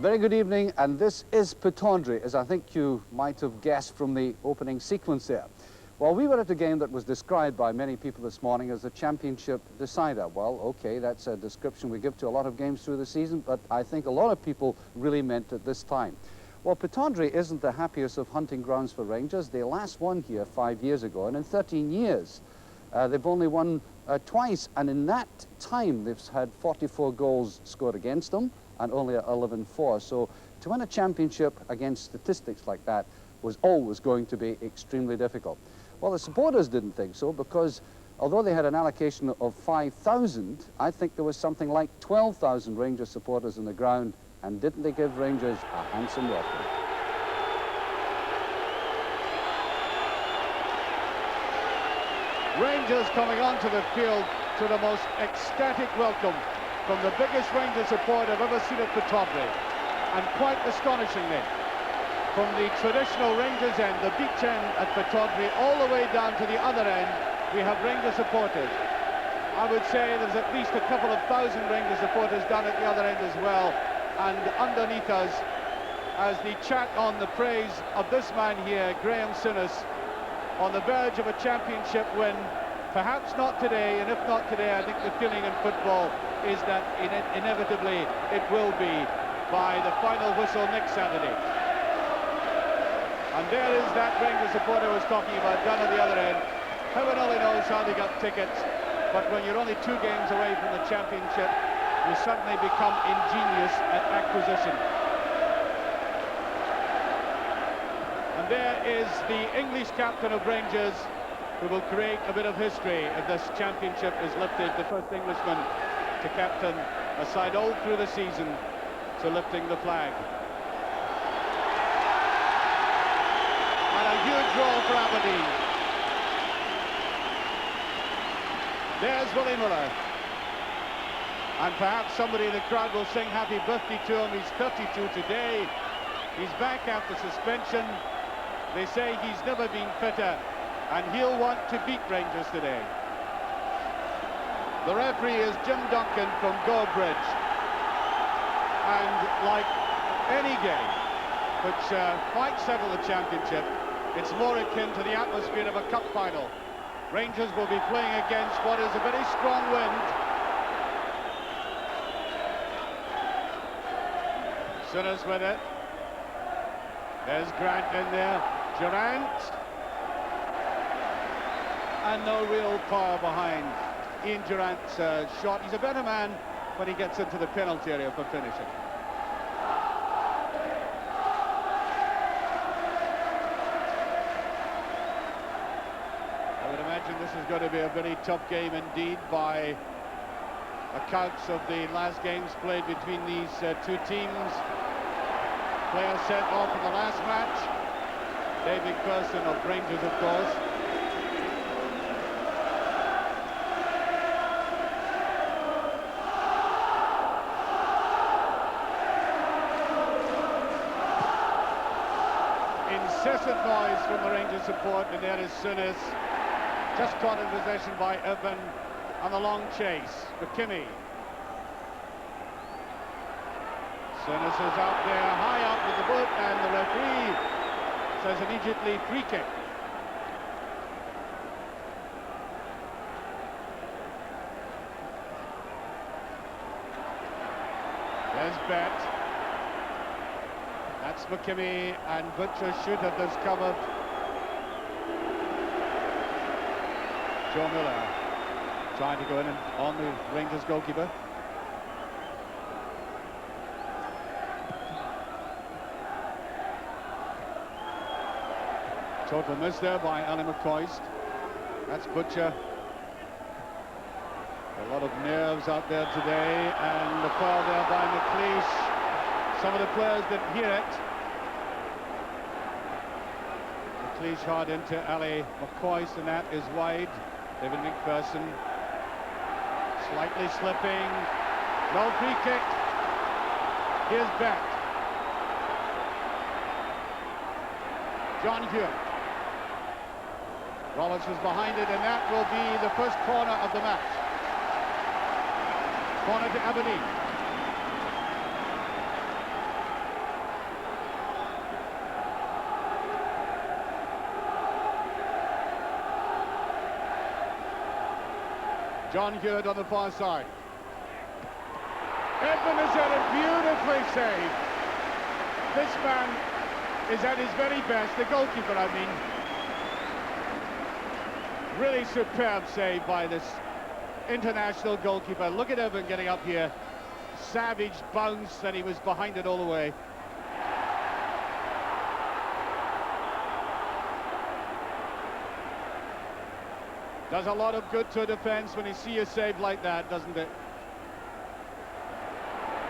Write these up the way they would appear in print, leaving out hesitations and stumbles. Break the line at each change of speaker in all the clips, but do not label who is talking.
very good evening, and this is Pitandry, as I think you might have guessed from the opening sequence there. Well, we were at a game that was described by many people this morning as a championship decider. Well, okay, that's a description we give to a lot of games through the season, but I think a lot of people really meant it this time. Well, Pitandry isn't the happiest of hunting grounds for Rangers. They last won here 5 years ago, and in 13 years, they've only won twice, and in that time, they've had 44 goals scored against them, and only 11 for. So to win a championship against statistics like that was always going to be extremely difficult. Well, the supporters didn't think so, because although they had an allocation of 5,000, I think there was something like 12,000 Rangers supporters in the ground, and didn't they give Rangers a handsome welcome?
Rangers coming onto the field to the most ecstatic welcome from the biggest Rangers support I've ever seen at Pitandry, and quite astonishingly, from the traditional Rangers end, the beach end at Pitandry, all the way down to the other end, we have Rangers supporters. I would say there's at least a couple of thousand Rangers supporters down at the other end as well, and underneath us, as the chat on the praise of this man here, Graham Souness, on the verge of a championship win. Perhaps not today, and if not today, I think the feeling in football is that inevitably it will be by the final whistle next Saturday. And there is that Rangers supporter I was talking about down at the other end. Heaven only knows how they got tickets, but when you're only 2 games away from the championship, you suddenly become ingenious at acquisition. And there is the English captain of Rangers, who will create a bit of history if this championship is lifted. The first Englishman to captain a side all through the season to lifting the flag. And a huge roll for Aberdeen. There's Willie Miller. And perhaps somebody in the crowd will sing happy birthday to him. He's 32 today. He's back after suspension. They say he's never been fitter, and he'll want to beat Rangers today. The referee is Jim Duncan from Gorebridge. And like any game which might settle the championship, it's more akin to the atmosphere of a cup final. Rangers will be playing against what is a very strong wind. Souness with it. There's Grant in there. Durant. And no real power behind Ian Durant's shot. He's a better man when he gets into the penalty area for finishing. I would imagine this is going to be a very tough game indeed by accounts of the last games played between these 2 teams. Players sent off in the last match. David Person of Rangers, of course. Incessant noise from the Rangers support, and there is Souness, just caught in possession by Evan on the long chase. McKinney. Souness is out there, high up with the boot, and the referee says immediately free kick. There's Bet. That's McKinney, and Butcher should have this covered. Joe Miller trying to go in and on the Rangers goalkeeper. Total miss there by Alan McCoist. That's Butcher. A lot of nerves out there today, and the foul there by McLeish. Some of the players didn't hear it. McLeish hard into Ali McCoist, and that is wide. David McPherson slightly slipping. No free kick. Here's Bet. John Hewitt. Roberts was behind it, and that will be the first corner of the match. Corner to Aberdeen. John Hewitt on the far side. Edmund has had it beautifully saved. This man is at his very best, the goalkeeper, I mean. Really superb save by this international goalkeeper. Look at Evan getting up here. Savage bounce, and he was behind it all the way. Does a lot of good to a defence when you see a save like that, doesn't it?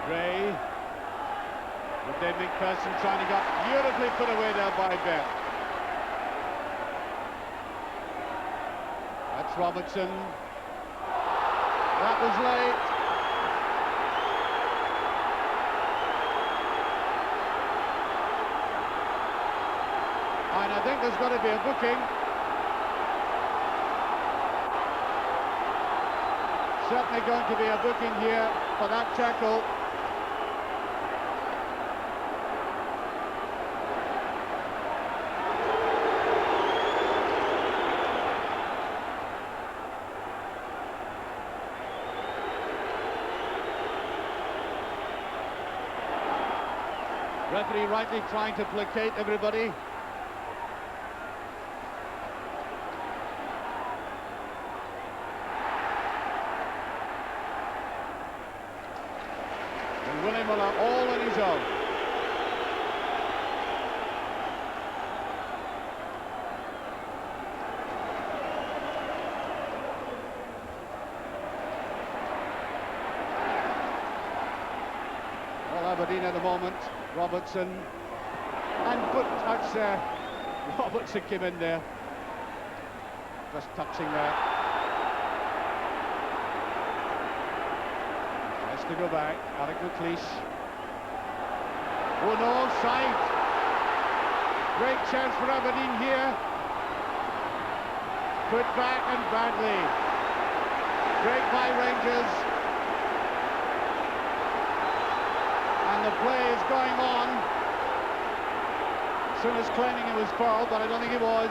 Gray. With Dave McPherson trying to get beautifully put away there by Bell. That's Robertson. That was late. And I think there's got to be a booking. Certainly going to be a booking here for that tackle. Referee rightly trying to placate everybody. And Willie Miller all on his own. Well, Aberdeen at the moment. Robertson, and that's Robertson came in there, just touching that. Has to go back. Alec McLeish. Oh no, offside. Great chance for Aberdeen here. Put back and badly. Break by Rangers. And the play is going on. Sooners claiming it was fouled, but I don't think it was.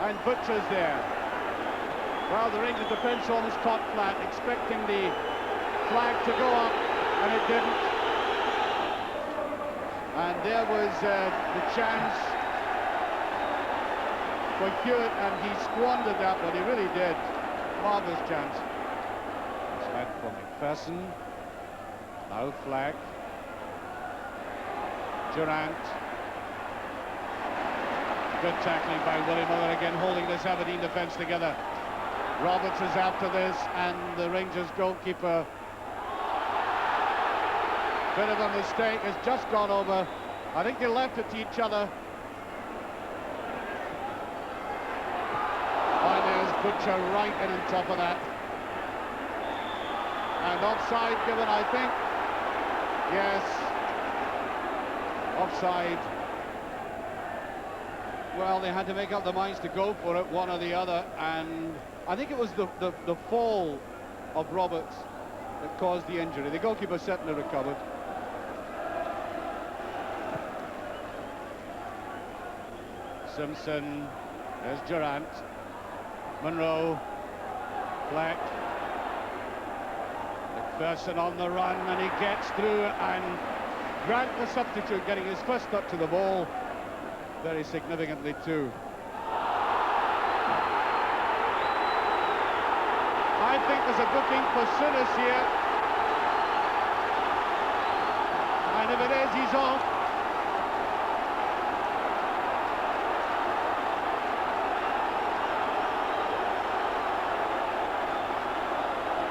And Butcher's there. Well, the Rangers defence almost caught flat, expecting the flag to go up, and it didn't. And there was the chance for Hewitt, and he squandered that one. He really did. Marvellous chance. It's led for McPherson. Now flag. Durant. Good tackling by Willie Miller again, holding this Aberdeen defence together. Roberts is after this, and the Rangers goalkeeper. Bit of a mistake, has just gone over. I think they left it to each other. And there's Butcher right in on top of that. And offside given, I think. Yes. Offside. Well, they had to make up their minds to go for it, one or the other, and I think it was the fall of Roberts that caused the injury. The goalkeeper certainly recovered. Simpson, there's Durant, Monroe, Fleck, McPherson on the run, and he gets through, and Grant, the substitute, getting his first touch to the ball, very significantly too. I think there's a booking for Souness here, and if it is, he's off.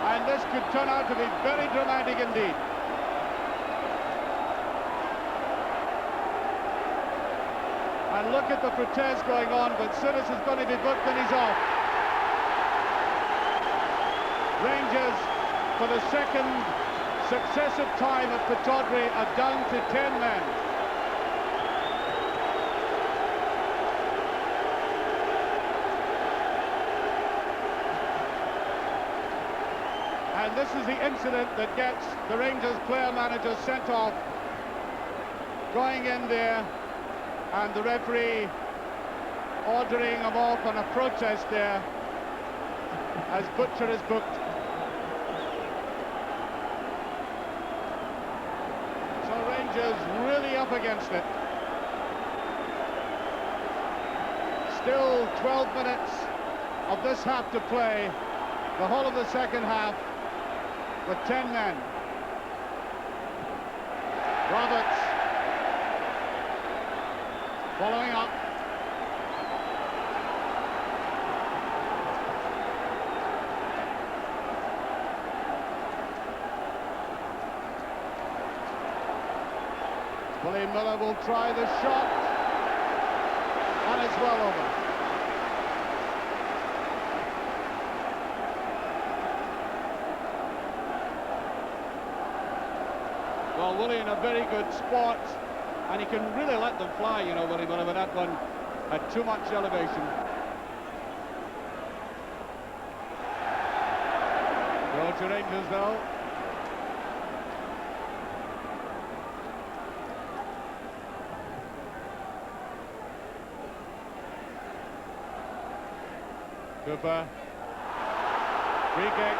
And this could turn out to be very dramatic indeed. And look at the protest going on, but Souness is going to be booked and he's off. Rangers, for the second successive time at Pittodrie, are down to 10 men. And this is the incident that gets the Rangers player-manager sent off, going in there, and the referee ordering him off on a protest there. as Butcher is booked. So Rangers really up against it. Still 12 minutes of this half to play, the whole of the second half, with 10 men. Roberts following up. Willie Miller will try the shot, and it's well over. Well, Willie in a very good spot, and he can really let them fly, you know, Willie Miller, but that one had too much elevation. Go to Rangers, though. Cooper. Free kick.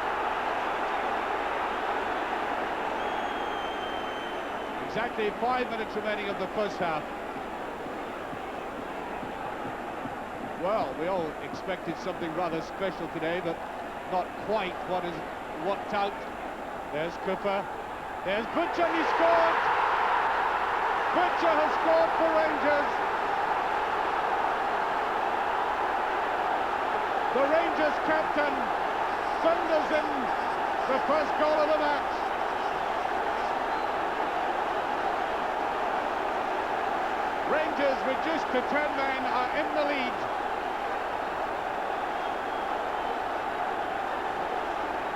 Exactly 5 minutes remaining of the first half. Well, we all expected something rather special today, but not quite what is worked out. There's Cooper. There's Butcher, and he scored! Butcher has scored for Rangers. The Rangers captain thunders in the first goal of the match. Rangers, reduced to 10 men, are in the lead.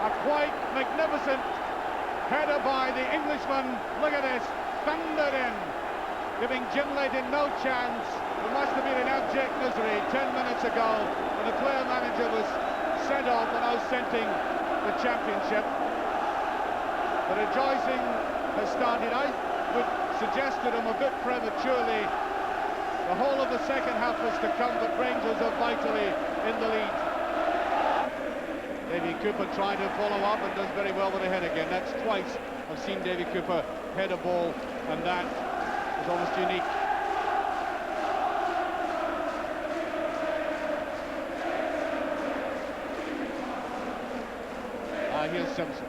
A quite magnificent header by the Englishman. Look at this, thundered in, giving Jim Leighton no chance. There must have been an abject misery 10 minutes ago when the player manager was sent off and now scenting the championship. The rejoicing has started. I would suggest to them a bit prematurely. The whole of the second half is to come, but Rangers are vitally in the lead. Davy Cooper trying to follow up and does very well with a head again. That's twice I've seen Davy Cooper head a ball, and that is almost unique. Here's Simpson.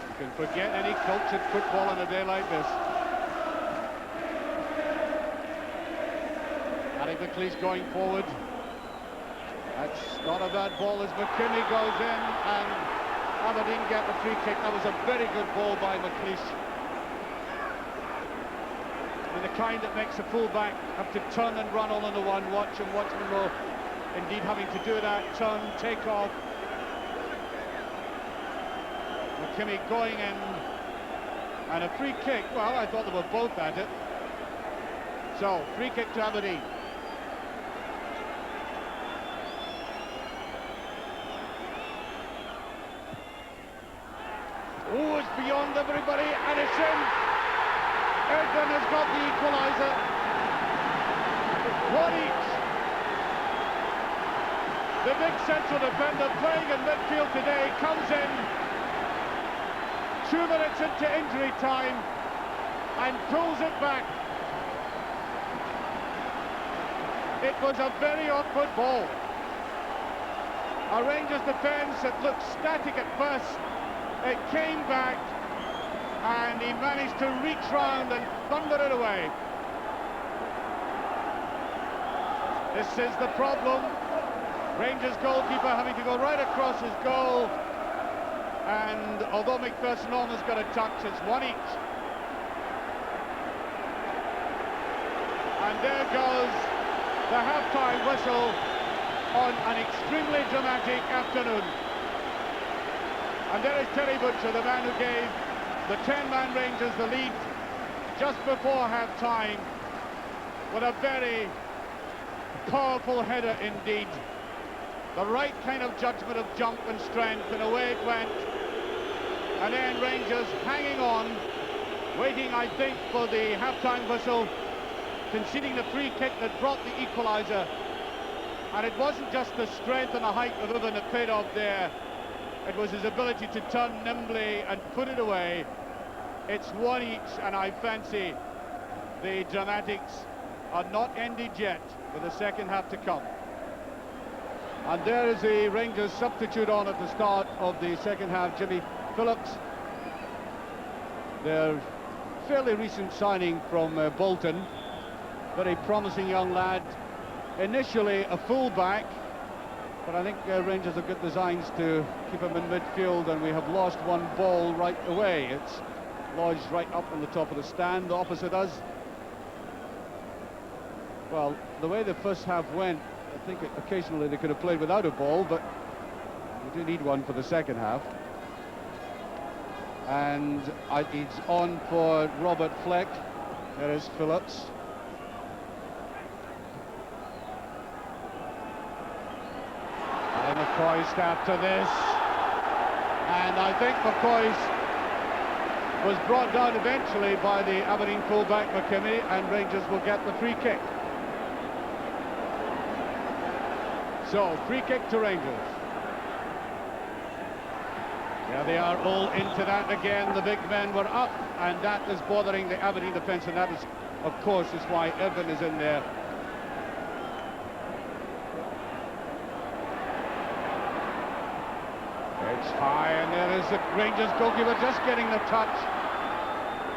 You can forget any cultured football on a day like this. Harry McLeish going forward. That's not a bad ball as McKinney goes in, and Aberdeen get the free kick. That was a very good ball by McLeish. I mean, the kind that makes a fullback have to turn and run all into one. Watch Monroe indeed having to do that, turn, take off. McKinney going in, and a free kick. Well, I thought they were both at it. So, free kick to Aberdeen. Oh, it's beyond everybody, and it's in. Erdmann has got the equalizer. One each. The big central defender playing in midfield today comes in 2 minutes into injury time and pulls it back. It was a very awkward ball. A Rangers defence that looked static at first. It came back and he managed to reach round and thunder it away. This is the problem. Rangers goalkeeper having to go right across his goal, and although McPherson almost got a touch, it's one each. And there goes the half-time whistle on an extremely dramatic afternoon. And there is Terry Butcher, the man who gave the 10-man Rangers the lead just before half-time, with a very powerful header indeed. The right kind of judgment of jump and strength, and away it went. And then Rangers hanging on, waiting, I think, for the half-time whistle, conceding the free kick that brought the equaliser. And it wasn't just the strength and the height of Ivan that paid off there. It was his ability to turn nimbly and put it away. It's one each, and I fancy the dramatics are not ended yet, with the second half to come. And there is the Rangers substitute on at the start of the second half, Jimmy Phillips. Their fairly recent signing from Bolton. Very promising young lad. Initially a full-back, but I think Rangers have got designs to keep him in midfield, and we have lost one ball right away. It's lodged right up on the top of the stand opposite us. Well, the way the first half went, I think occasionally they could have played without a ball, but we do need one for the second half. And it's on for Robert Fleck. There is Phillips. And McCoist after this. And I think McCoist was brought down eventually by the Aberdeen fullback McKimmie, and Rangers will get the free kick. So, free kick to Rangers. There they are, all into that again. The big men were up, and that is bothering the Aberdeen defence, and that is, of course, is why Irvin is in there. It's high, and there is the Rangers goalkeeper just getting the touch.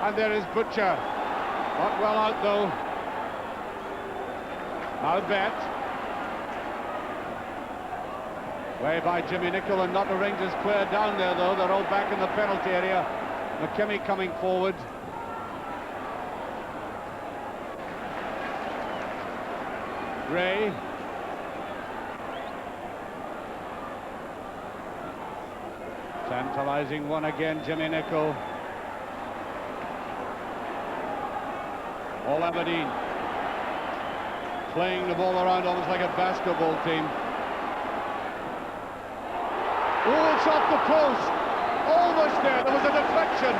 And there is Butcher. Not well out, though. Now Bet. Way by Jimmy Nicholl, and not a Rangers player down there, though. They're all back in the penalty area. McKimmie coming forward. Ray. Tantalising one again, Jimmy Nicholl. All Aberdeen. Playing the ball around almost like a basketball team. Oh, it's off the post. Almost there. There was a deflection.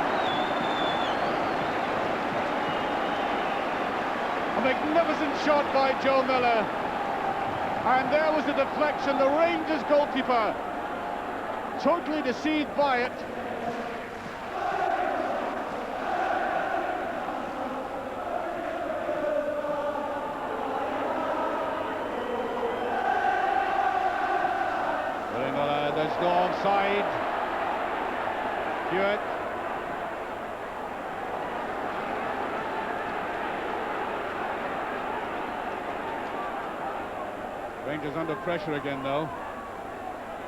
A magnificent shot by Joe Miller. And there was the deflection. The Rangers goalkeeper totally deceived by it. There's no offside. Hewitt. Rangers under pressure again, though.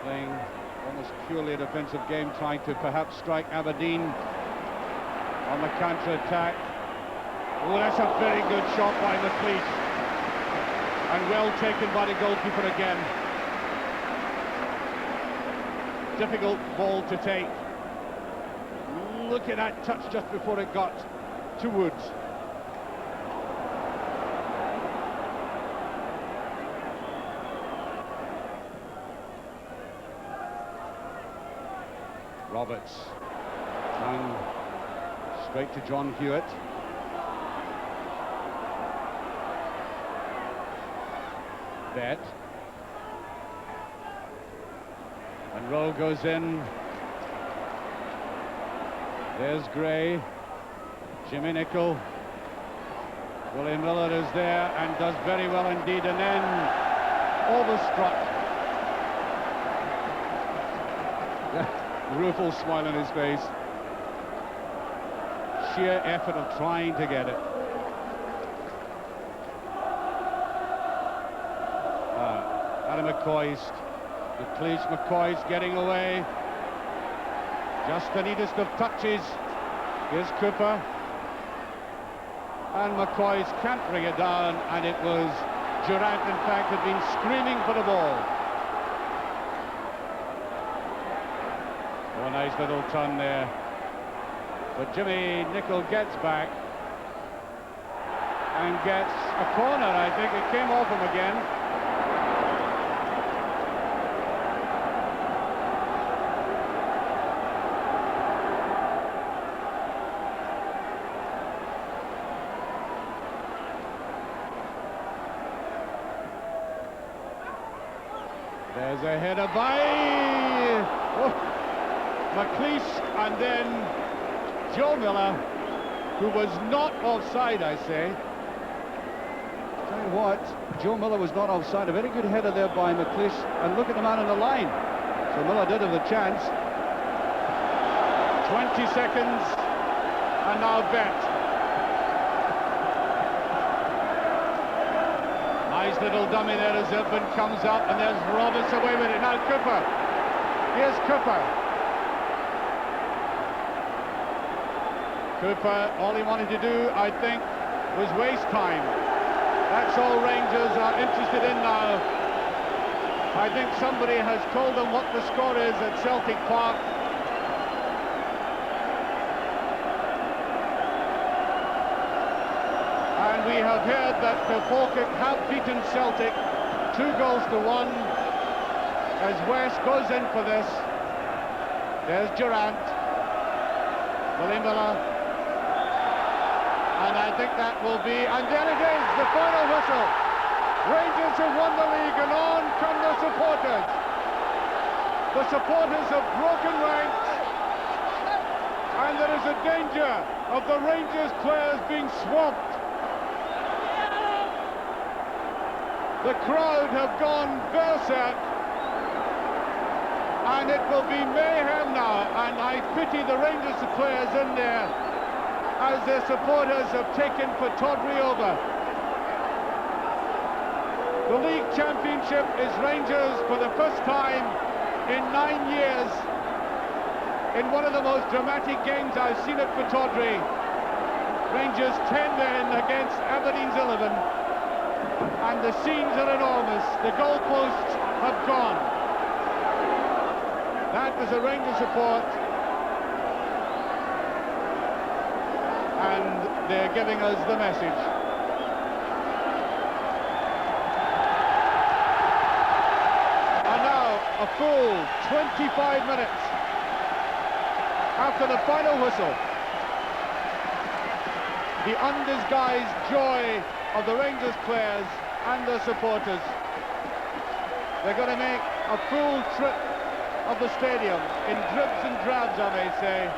Playing almost purely a defensive game, trying to perhaps strike Aberdeen on the counter-attack. Oh, that's a very good shot by McLeish. And well taken by the goalkeeper again. Difficult ball to take. Look at that touch just before it got to Woods. Roberts. And straight to John Hewitt. Bet. And Rowe goes in. There's Gray. Jimmy Nicholl. Willie Miller is there and does very well indeed, and then overstruck. Rueful smile on his face. Sheer effort of trying to get it. Adam McCoist. McCoy's getting away. Just the neatest of touches. Here's Cooper. And McCoy's can't bring it down, and it was Durant, in fact, had been screaming for the ball. Oh, a nice little turn there. But Jimmy Nicholl gets back and gets a corner, I think. It came off him again. There's a header by McLeish, and then Joe Miller, who was not offside, I say. Tell you what, Joe Miller was not offside. A very good header there by McLeish, and look at the man on the line. So Miller did have the chance. 20 seconds, and now Bet. Nice little dummy there as Irvin comes up, and there's Roberts away with it. Now Cooper. Here's Cooper. Cooper, all he wanted to do, I think, was waste time. That's all Rangers are interested in now. I think somebody has told them what the score is at Celtic Park. And we have heard that Falkirk have beaten Celtic 2-1 as West goes in for this. There's Durant, Willie Miller, and I think that will be, and there it is, the final whistle. Rangers have won the league, and on come the supporters. The supporters have broken ranks, and there is a danger of the Rangers players being swamped. The crowd have gone berserk, and it will be mayhem now, and I pity the Rangers players in there as their supporters have taken Pittodrie over. The league championship is Rangers for the first time in 9 years in one of the most dramatic games I've seen at Pittodrie. Rangers 10 men against Aberdeen's 11. And the scenes are enormous. The goalposts have gone. That was a Rangers support. And they're giving us the message. And now, a full 25 minutes after the final whistle. The undisguised joy of the Rangers players and their supporters. They're going to make a full trip of the stadium in dribs and drabs, I may say.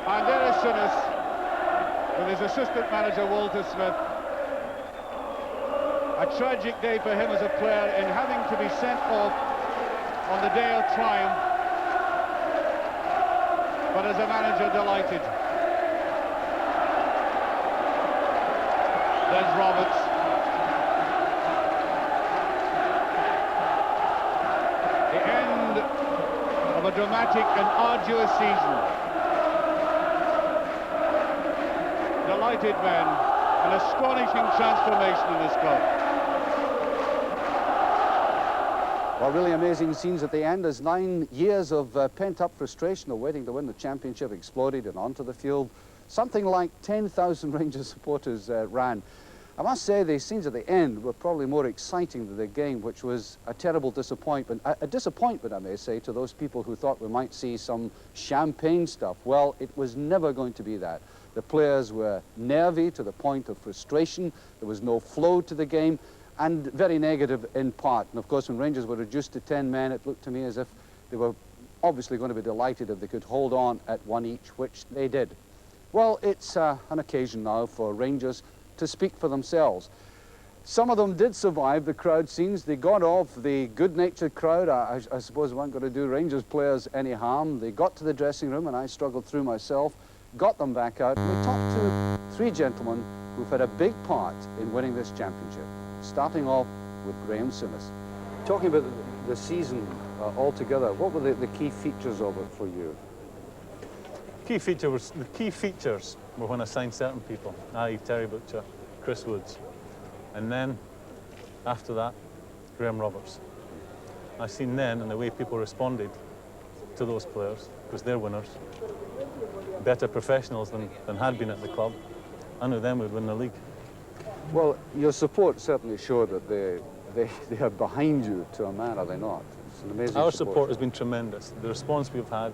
And there is Sinas with his assistant manager Walter Smith. A tragic day for him as a player in having to be sent off on the day of triumph, but as a manager delighted. There's Roberts. The end of a dramatic and arduous season. Delighted men, an astonishing transformation in this club.
Well, really amazing scenes at the end as 9 years of pent-up frustration of waiting to win the championship exploded and onto the field. Something like 10,000 Rangers supporters ran. I must say the scenes at the end were probably more exciting than the game, which was a terrible disappointment. A disappointment, I may say, to those people who thought we might see some champagne stuff. Well, it was never going to be that. The players were nervy to the point of frustration. There was no flow to the game, and very negative in part. And of course, when Rangers were reduced to 10 men, it looked to me as if they were obviously going to be delighted if they could hold on at one each, which they did. Well, it's an occasion now for Rangers to speak for themselves. Some of them did survive the crowd scenes. They got off the good-natured crowd. I suppose weren't going to do Rangers players any harm. They got to the dressing room, and I struggled through myself, got them back out. And we talked to three gentlemen who've had a big part in winning this championship, starting off with Graham Sinas. Talking about the season altogether, what were the key features of it for you?
The key features were when I signed certain people, i.e. Terry Butcher, Chris Woods, and then after that, Graham Roberts. I seen then, and the way people responded to those players, because they're winners, better professionals than had been at the club. I knew then we'd win the league.
Well, your support certainly showed that they are behind you to a man, are they not? It's an amazing
Our support has been tremendous. The response we've had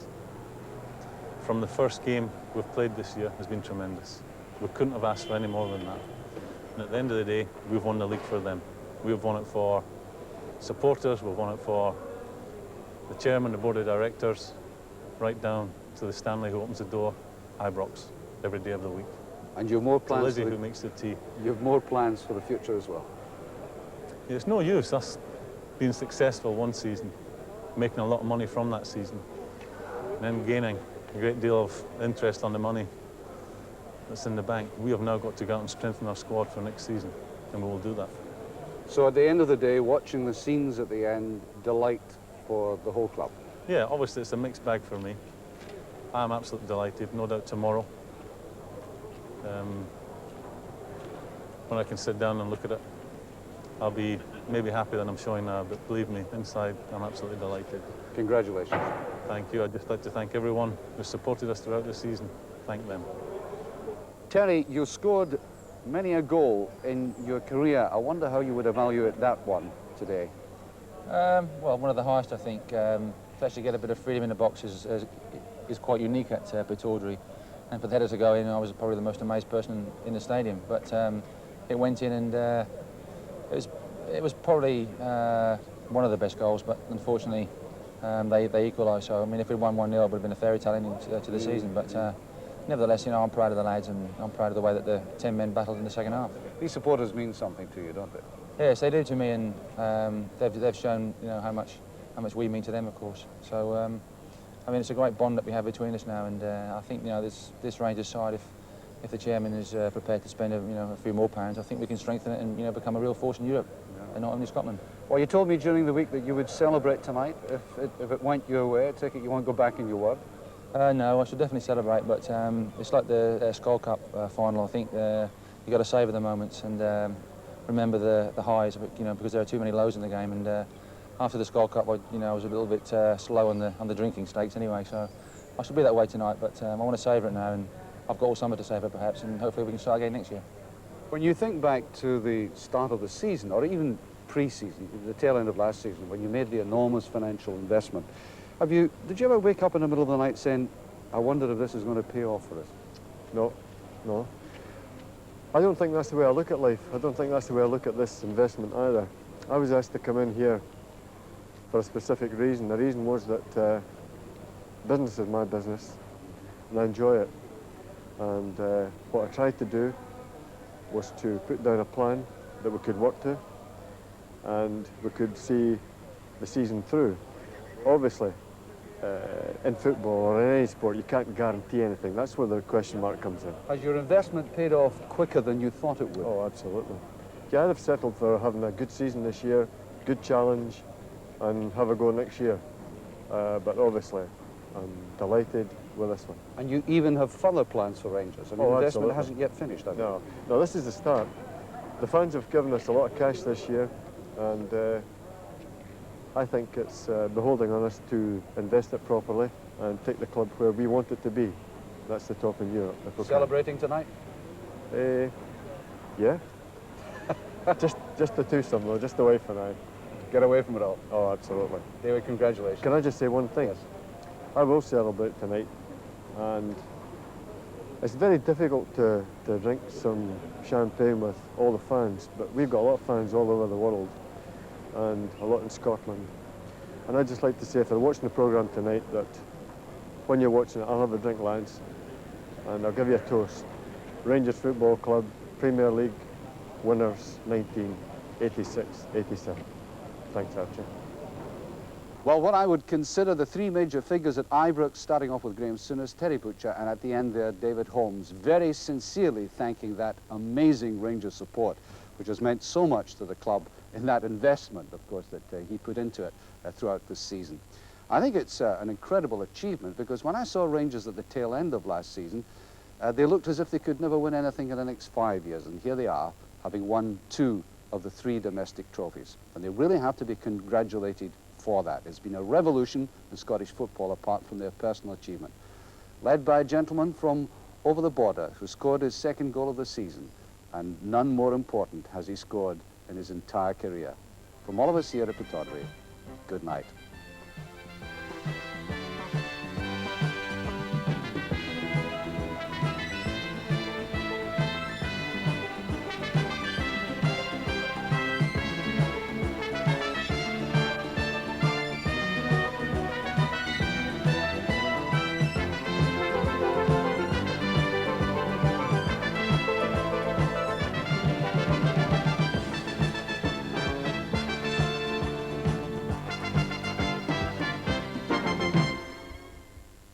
from the first game we've played this year has been tremendous. We couldn't have asked for any more than that. And at the end of the day, we've won the league for them. We've won it for supporters, we've won it for the chairman, the board of directors, right down to the Stanley who opens the door, Ibrox, every day of the week.
And you have more
To
plans.
Lizzie who makes the tea.
You have more plans for the future as well.
It's no use us being successful one season, making a lot of money from that season, and then gaining a great deal of interest on the money that's in the bank. We have now got to go out and strengthen our squad for next season, and we will do that.
So at the end of the day, watching the scenes at the end, delight for the whole club.
Yeah, obviously it's a mixed bag for me. I'm absolutely delighted, no doubt tomorrow. When I can sit down and look at it, I'll be maybe happier than I'm showing now, but believe me, inside I'm absolutely delighted.
Congratulations.
Thank you. I'd just like to thank everyone who supported us throughout the season. Thank them.
Terry, you scored many a goal in your career. I wonder how you would evaluate that one today.
Well, one of the highest, I think. To actually get a bit of freedom in the box is quite unique at Pittodrie. And for the header to go in, I was probably the most amazed person in the stadium. But it went in, and it was probably one of the best goals. But unfortunately, they equalised. So I mean, if we'd won 1-0, it would have been a fairy tale ending to the season. But nevertheless, you know, I'm proud of the lads, and I'm proud of the way that the 10 men battled in the second half.
These supporters mean something to you, don't they?
Yes, they do to me, and they've shown, you know, how much we mean to them, of course. So I mean, it's a great bond that we have between us now, and I think, you know, this Rangers side, if the chairman is prepared to spend a few more pounds, I think we can strengthen it and, you know, become a real force in Europe, and not only Scotland.
Well, you told me during the week that you would celebrate tonight if it went your way. I take it you won't go back in your word.
No, I should definitely celebrate, but it's like the Skull Cup final. I think you got to savour the moments and remember the highs, you know, because there are too many lows in the game. And after the Skull Cup, I was a little bit slow on the drinking stakes anyway. So I should be that way tonight, but I want to savour it now, and I've got all summer to savour perhaps, and hopefully we can start again next year.
When you think back to the start of the season, or even pre-season, the tail end of last season, when you made the enormous financial investment, did you ever wake up in the middle of the night saying, I wonder if this is going to pay off for us?
No, no. I don't think that's the way I look at life. I don't think that's the way I look at this investment either. I was asked to come in here for a specific reason. The reason was that business is my business, and I enjoy it. And what I tried to do was to put down a plan that we could work to, and we could see the season through. Obviously, in football or in any sport, you can't guarantee anything. That's where the question mark comes in.
Has your investment paid off quicker than you thought it would?
Oh, absolutely. Yeah, I'd have settled for having a good season this year, good challenge, and have a go next year. But obviously, I'm delighted with this one.
And you even have further plans for Rangers. I mean, investment
absolutely.
hasn't yet finished, have you?
No, this is the start. The fans have given us a lot of cash this year, and I think it's beholding on us to invest it properly and take the club where we want it to be. That's the top in Europe.
Celebrating tonight?
Yeah. just the twosome though, just the wife and I.
Get away from it all.
Oh, absolutely.
David, congratulations.
Can I just say one thing?
Yes.
I will celebrate tonight, and it's very difficult to drink some champagne with all the fans, but we've got a lot of fans all over the world, and a lot in Scotland. And I'd just like to say, if they're watching the programme tonight, that when you're watching it, I'll have a drink, lads, and I'll give you a toast. Rangers Football Club, Premier League winners, 1986-87. Thanks, Archie.
Well, what I would consider the three major figures at Ibrox, starting off with Graham Souness, Terry Butcher, and at the end there, David Holmes, very sincerely thanking that amazing Rangers support, which has meant so much to the club in that investment, of course, that he put into it throughout this season. I think it's an incredible achievement, because when I saw Rangers at the tail end of last season, they looked as if they could never win anything in the next 5 years, and here they are, having won 2 of the 3 domestic trophies. And they really have to be congratulated for that. It's been a revolution in Scottish football, apart from their personal achievement. Led by a gentleman from over the border who scored his 2nd goal of the season, and none more important has he scored in his entire career. From all of us here at Pittodrie, good night.